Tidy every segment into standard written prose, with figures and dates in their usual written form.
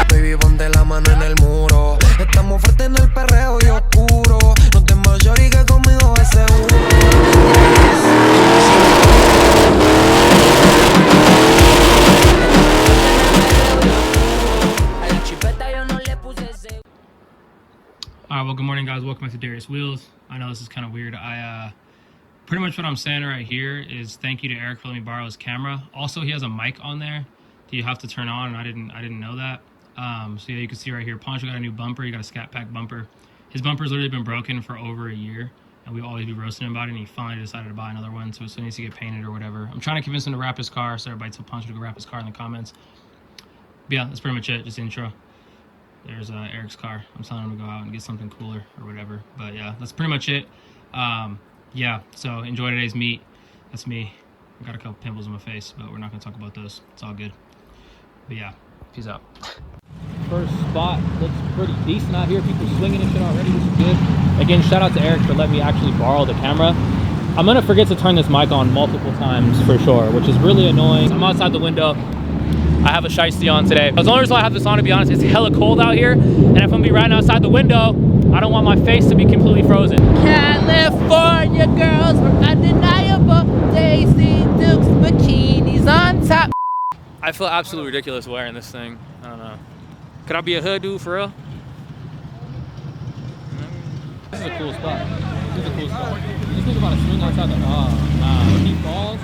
Baby, ponte la mano en el muro. Estamos fuertes en el perreo y oscuro. No te más shorty que conmigo es seguro. Alright, well, good morning, guys. Welcome back to Darius Wheels. I know this is kind of weird. Pretty much what I'm saying right here is thank you to Erik for letting me borrow his camera. Also, he has a mic on there that you have to turn on, and I didn't know that. So yeah, you can see right here, Pancho got a new bumper. He got a Scat Pack bumper. His bumper's literally been broken for over a year, and we've always been roasting him about it, and he finally decided to buy another one, so it needs to get painted or whatever. I'm trying to convince him to wrap his car, so everybody tell Pancho to go wrap his car in the comments. But yeah, that's pretty much it, just intro. There's Erik's car. I'm telling him to go out and get something cooler or whatever. But yeah, that's pretty much it. Yeah, so enjoy today's meet. That's me. I got a couple pimples in my face, but we're not going to talk about those. It's all good. But yeah, peace out. First spot looks pretty decent out here. People swinging and shit already, which is good. Again, shout out to Erik for letting me actually borrow the camera. I'm going to forget to turn this mic on multiple times for sure, which is really annoying. I'm outside the window. I have a shiesty on today. The only reason I have this on, to be honest, it's hella cold out here, and if I'm gonna be riding outside the window, I don't want my face to be completely frozen. California girls were undeniable. Daisy Dukes bikinis on top. I feel absolutely ridiculous wearing this thing. I don't know. Could I be a hood dude for real? This is a cool spot. This is a cool spot. You just think about a swing outside the. Oh, nah. When he falls,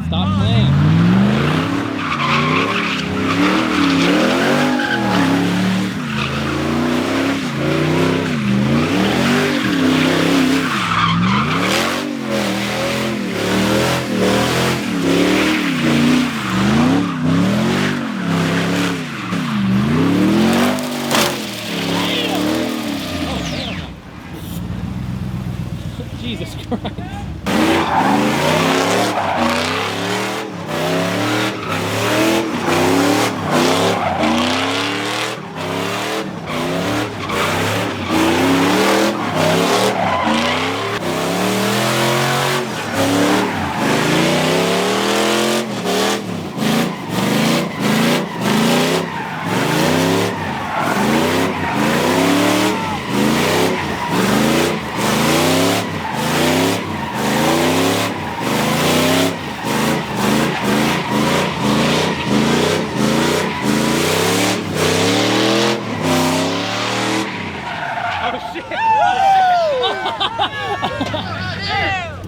stop playing. Jesus Christ.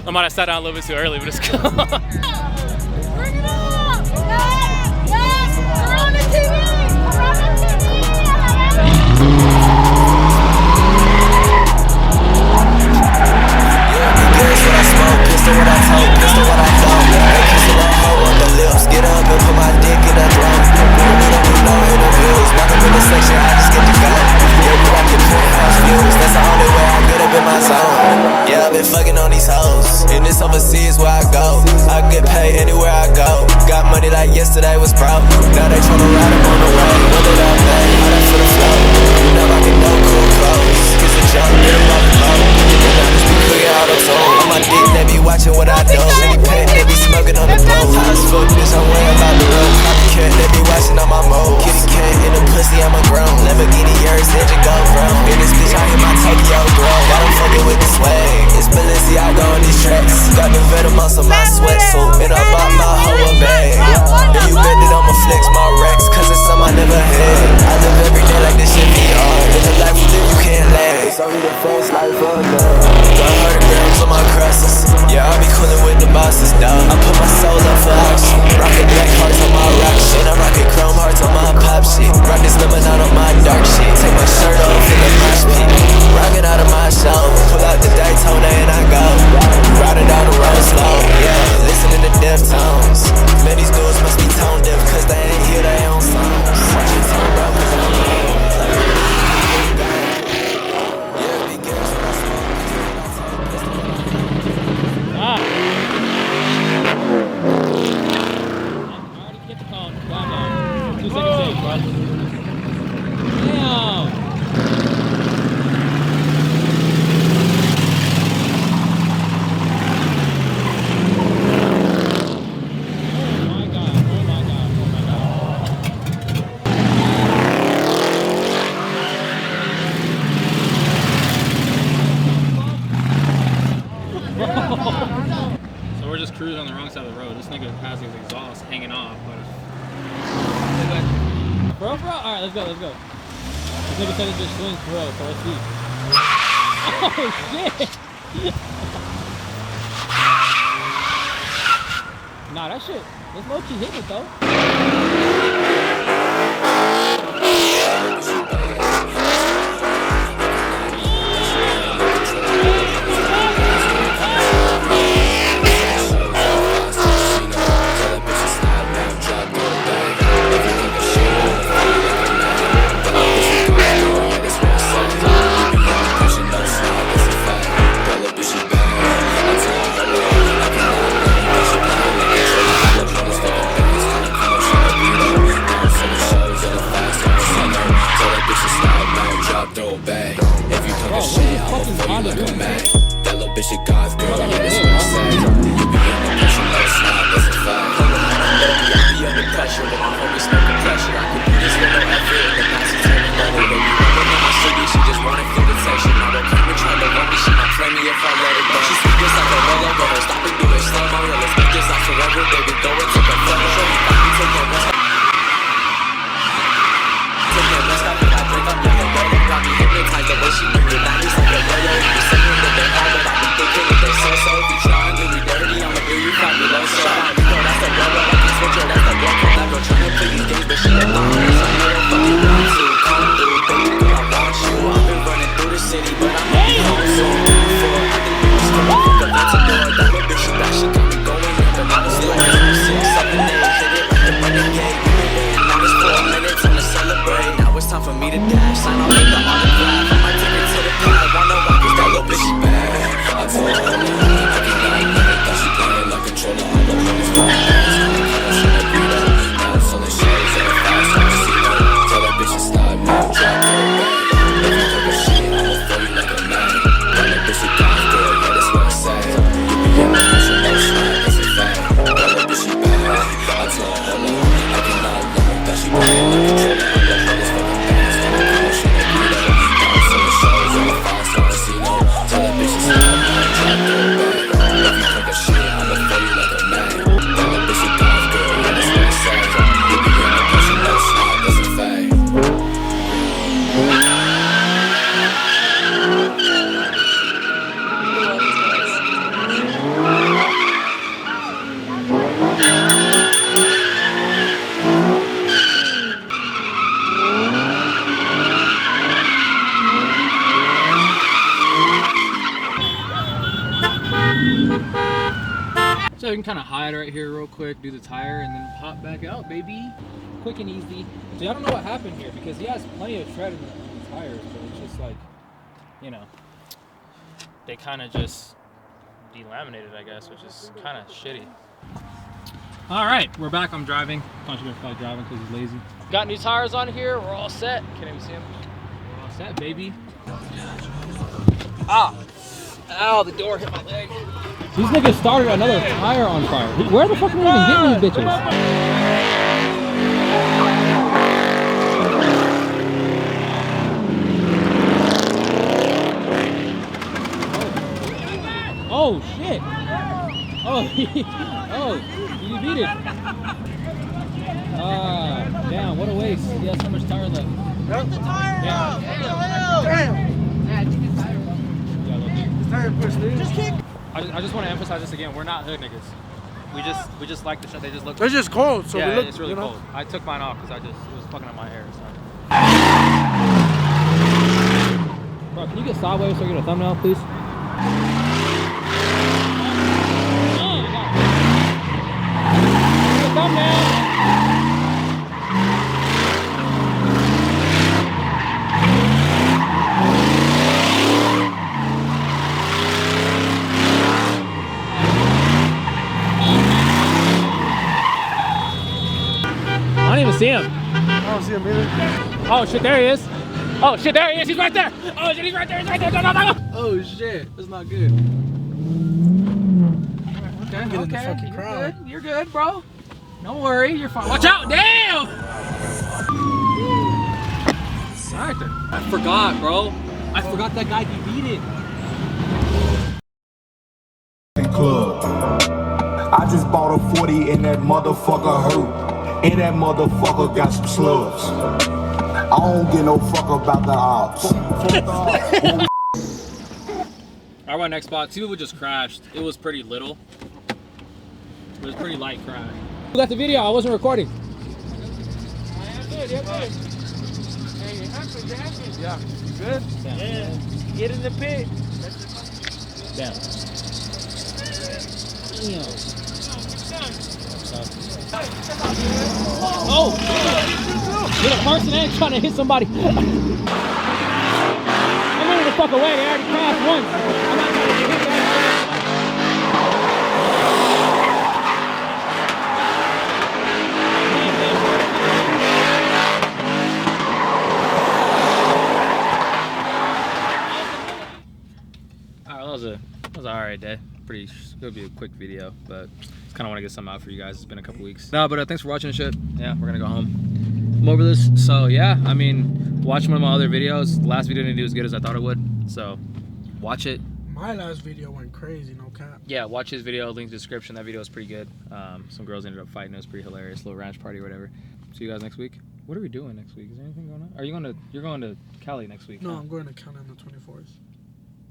I might have sat down a little bit too early, but it's cool. Bring it up! Yes! Yes! Around the TV! Around the TV! Here's what I smoke, pistol what I told, pistol what I thought. Kiss a little hoe on the lips, get up and put my dick in the throat. No interviews, walking in the section, I just get to go. Yeah, we rockin' penthouse views, that's the only way I get up in my zone. Yeah, I've been fucking on these hoes, and it's overseas where I go. I get paid anywhere I go. Got money like yesterday was broke. Now they tryna ride them on the way. What did I pay? How that for the flow? You know I get no cool clothes. Kiss the jump, get them off the boat. I just be cooking out of tone. On my dick, they be watching what I do. Any pet, they be smoking on the boat. High as fuck, bitch, I'm way about the road. Copycat, they be watching on my mode. Kitty cat in the pussy, I'm a grown. Lamborghini, yours, engine go from. In this bitch, I hit my Tokyo grow. Got them fucking with the swag. It's Balenciaga on these tracks. Got the Venomous on my sweatsuit. And I bought my hoe a bag. And you bet that I'ma flex my racks, cause it's something I never had. I live every day like this shit VR. In the life we live, you can't lag. It's only the first life of love. 100 grams on my crosses. Yeah, I be coolin' with the bosses, dog. I put my soul up for auction. has his exhaust hanging off, but bro, alright, let's go. This nigga said it just swings for real, so let's see. Oh shit! Nah, that shit, this low-key hit it though. So we can kind of hide right here real quick, do the tire, and then pop back out, baby. Quick and easy. So I don't know what happened here because he has plenty of tread in the tires, but it's just like, you know, they kind of just delaminated, I guess, which is kind of shitty. All right, we're back. I'm driving. Pancho gonna probably driving because he's lazy. Got new tires on here. We're all set. Can't even see them. We're all set, baby. Ah! Ow, the door hit my leg. These niggas started another tire on fire. Where the fuck are they even getting these bitches? Oh shit! Oh, oh, you beat it. Damn, what a waste. He has so much tire left. Cut the tire out! Damn. Just kick. I just want to emphasize this again. We're not hood niggas. We just like the shit. They just look. It's just cold, so yeah, we look. It's really cold. I took mine off because it was fucking up my hair. So. Bro, can you get sideways so I get a thumbnail, please? Get a thumbnail. I don't even see him. I don't see him either. Oh shit, there he is. Oh shit, there he is. He's right there. Oh shit, he's right there. He's right there. No. Oh shit, that's not good. Okay, Get in the fucking crowd. You're good, bro. Don't worry, you're fine. Watch out, damn! Alright then. I forgot, bro. I forgot that guy defeated. Club. I just bought a 40 and that motherfucker hurt. And that motherfucker got some slugs. I don't give no fuck about the ops. All right, next spot. Two people just crashed. It was pretty little. It was a pretty light crash. Who got the video? I wasn't recording. Yeah, you good? Yeah. Get in the pit. Damn. Oh! Get a person and trying to hit somebody. I'm running the fuck away. They already crashed once. I'm not trying to get hit back. That was an alright day. It'll be a quick video, but just kind of want to get something out for you guys. It's been a couple weeks. No, but thanks for watching the shit. Yeah, we're gonna go home. I'm over this. So yeah, I mean, watch one of my other videos. The last video didn't do as good as I thought it would. So watch it. My last video went crazy, no cap. Yeah, watch his video. Link in the description. That video was pretty good. Some girls ended up fighting. It was pretty hilarious. Little ranch party or whatever. See you guys next week. What are we doing next week? Is there anything going on? Are you going to? You're going to Cali next week? No, huh? I'm going to Cali on the 24th.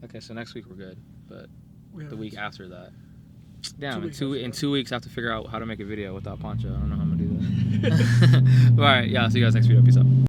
Okay, so next week we're good, but We the have week it. after that. Damn, 2 weeks in after 2 weeks I have to figure out how to make a video without Pancho. I don't know how I'm gonna do that. All right, yeah, I'll see you guys next video. Peace out.